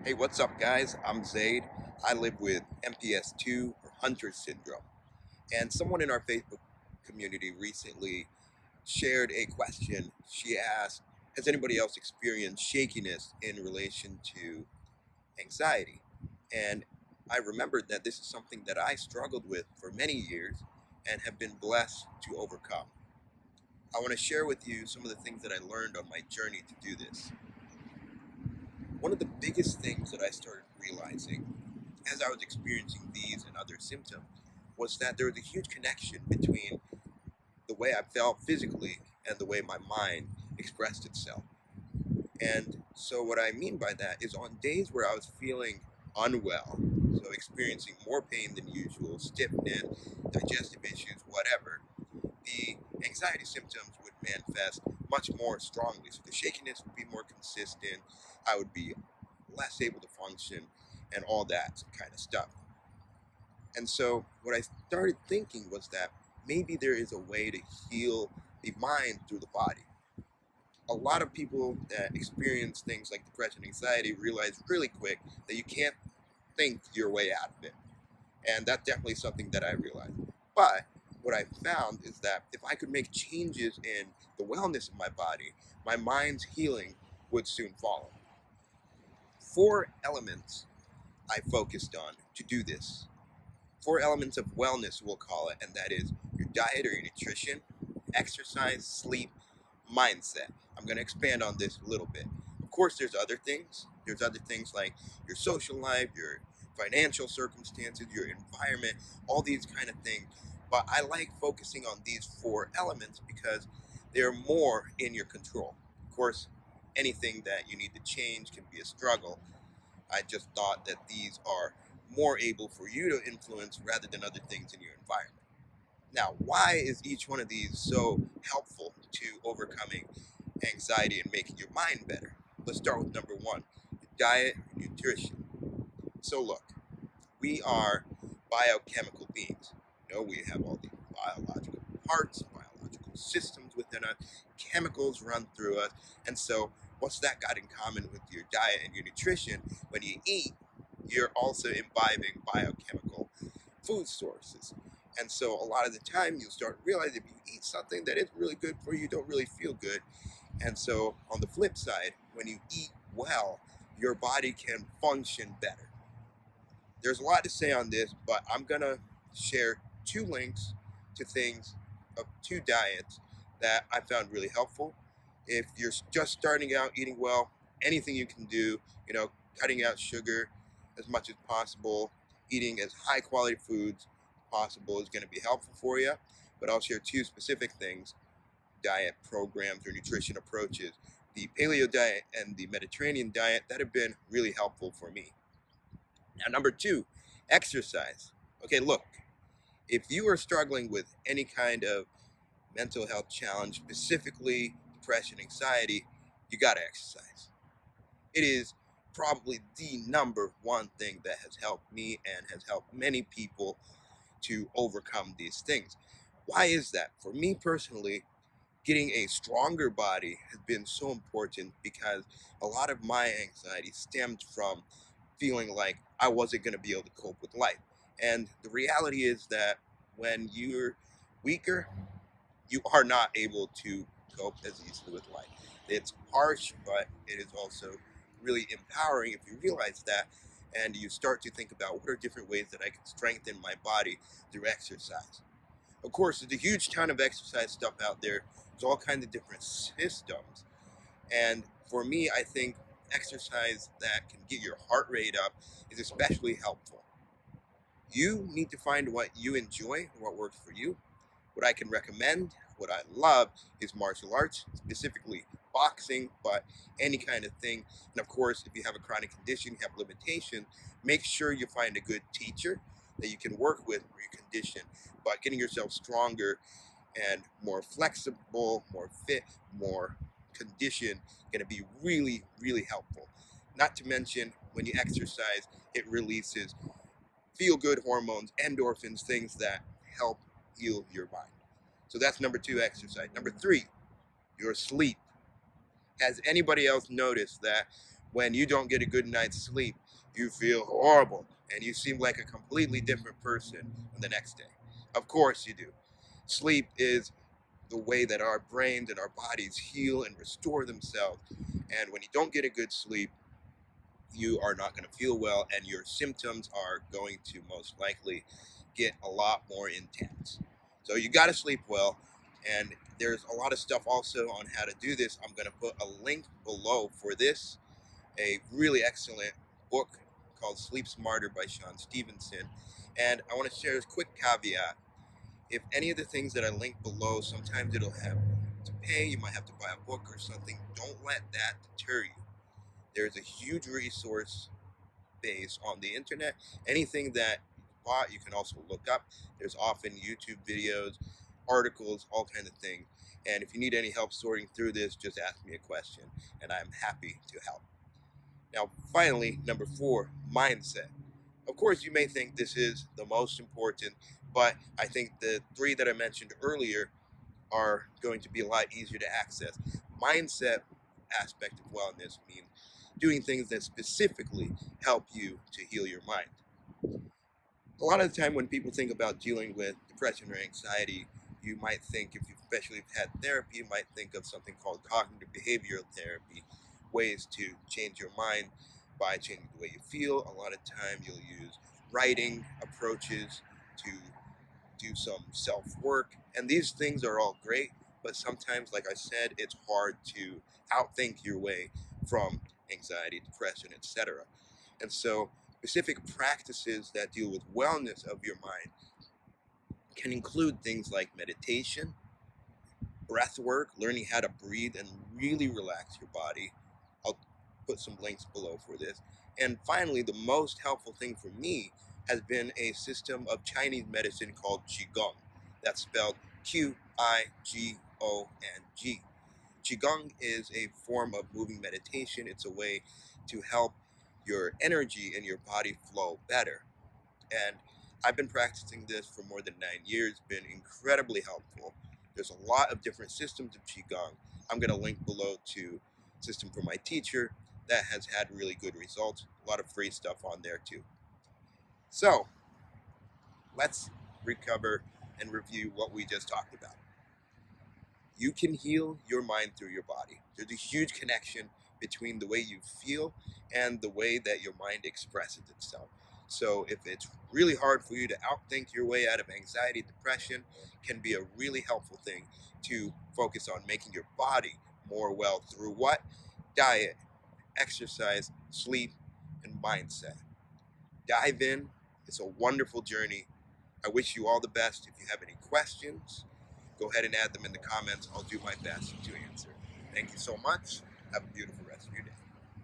Hey, what's up, guys? I'm Zaid. I live with MPS 2 or Hunter syndrome. And someone in our Facebook community recently shared a question. She asked, has anybody else experienced shakiness in relation to anxiety? And I remembered that this is something that I struggled with for many years and have been blessed to overcome. I want to share with you some of the things that I learned on my journey to do this. One of the biggest things that I started realizing as I was experiencing these and other symptoms was that there was a huge connection between the way I felt physically and the way my mind expressed itself. And so, what I mean by that is on days where I was feeling unwell, so experiencing more pain than usual, stiffness, digestive issues, whatever, the anxiety symptoms would manifest much more strongly. So, the shakiness would be more consistent, I would be less able to function, and all that kind of stuff. And so what I started thinking was that maybe there is a way to heal the mind through the body. A lot of people that experience things like depression, anxiety realize really quick that you can't think your way out of it. And that's definitely something that I realized. But what I found is that if I could make changes in the wellness of my body, my mind's healing would soon follow. 4 elements I focused on to do this. 4 elements of wellness, we'll call it, and that is your diet or your nutrition, exercise, sleep, mindset. I'm going to expand on this a little bit. Of course, there's other things. There's other things like your social life, your financial circumstances, your environment, all these kind of things. But I like focusing on these 4 elements because they're more in your control. Of course, anything that you need to change can be a struggle. I just thought that these are more able for you to influence rather than other things in your environment. Now, why is each one of these so helpful to overcoming anxiety and making your mind better? Let's start with number one, your diet and nutrition. So look, we are biochemical beings. You know, we have all the biological parts, biological systems within us, chemicals run through us. And so what's that got in common with your diet and your nutrition? When you eat, you're also imbibing biochemical food sources. And so a lot of the time you'll start realizing if you eat something that is really good for you, you don't really feel good. And so on the flip side, when you eat well, your body can function better. There's a lot to say on this, but I'm gonna share 2 links to things of 2 diets that I found really helpful. If you're just starting out eating well, anything you can do, cutting out sugar as much as possible, eating as high quality foods as possible is going to be helpful for you. But I'll share 2 specific things, diet programs or nutrition approaches, the paleo diet and the Mediterranean diet, that have been really helpful for me. Now, number 2, exercise. Okay, look, if you are struggling with any kind of mental health challenge, specifically depression, anxiety, you gotta exercise. It is probably the number one thing that has helped me and has helped many people to overcome these things. Why is that? For me personally, getting a stronger body has been so important because a lot of my anxiety stemmed from feeling like I wasn't going to be able to cope with life. And the reality is that when you're weaker, you are not able to cope as easily with life. It's harsh, but it is also really empowering if you realize that and you start to think about what are different ways that I can strengthen my body through exercise. Of course, there's a huge ton of exercise stuff out there. There's all kinds of different systems. And for me, I think exercise that can get your heart rate up is especially helpful. You need to find what you enjoy, what works for you. What I can recommend, what I love, is martial arts, specifically boxing, but any kind of thing. And of course, if you have a chronic condition, you have limitations, make sure you find a good teacher that you can work with for your condition. But getting yourself stronger and more flexible, more fit, more conditioned, going to be really, really helpful. Not to mention, when you exercise, it releases feel-good hormones, endorphins, things that help heal your mind. So that's number 2, exercise. Number 3, your sleep. Has anybody else noticed that When you don't get a good night's sleep, you feel horrible and you seem like a completely different person the next day. Of course you do. Sleep is the way that our brains and our bodies heal and restore themselves. And when you don't get a good sleep, you are not going to feel well, and your symptoms are going to most likely get a lot more intense. So you got to sleep well, and there's a lot of stuff also on how to do this. I'm going to put a link below for this, a really excellent book called Sleep Smarter by Sean Stevenson. And I want to share a quick caveat. If any of the things that I link below, sometimes it'll have to pay, you might have to buy a book or something. Don't let that deter you. There's a huge resource base on the internet. Anything that you bought, you can also look up. There's often YouTube videos, articles, all kinds of things. And if you need any help sorting through this, just ask me a question, and I'm happy to help. Now, finally, number 4, mindset. Of course, you may think this is the most important, but I think the 3 that I mentioned earlier are going to be a lot easier to access. Mindset aspect of wellness means doing things that specifically help you to heal your mind. A lot of the time when people think about dealing with depression or anxiety, you might think, if you especially had therapy, you might think of something called cognitive behavioral therapy, ways to change your mind by changing the way you feel. A lot of time you'll use writing approaches to do some self-work, and these things are all great, but sometimes, like I said, it's hard to outthink your way from anxiety, depression, etc. And so specific practices that deal with wellness of your mind can include things like meditation, breath work, learning how to breathe and really relax your body. I'll put some links below for this. And finally, the most helpful thing for me has been a system of Chinese medicine called QIGONG. That's spelled Qigong. Qigong is a form of moving meditation. It's a way to help your energy in your body flow better. And I've been practicing this for more than 9 years, been incredibly helpful. There's a lot of different systems of Qigong. I'm going to link below to a system from my teacher that has had really good results. A lot of free stuff on there too. So let's recover and review what we just talked about. You can heal your mind through your body. There's a huge connection between the way you feel and the way that your mind expresses itself. So if it's really hard for you to outthink your way out of anxiety, depression can be a really helpful thing to focus on making your body more well through what? Diet, exercise, sleep, and mindset. Dive in. It's a wonderful journey. I wish you all the best. If you have any questions, go ahead and add them in the comments. I'll do my best to answer. Thank you so much. Have a beautiful rest of your day.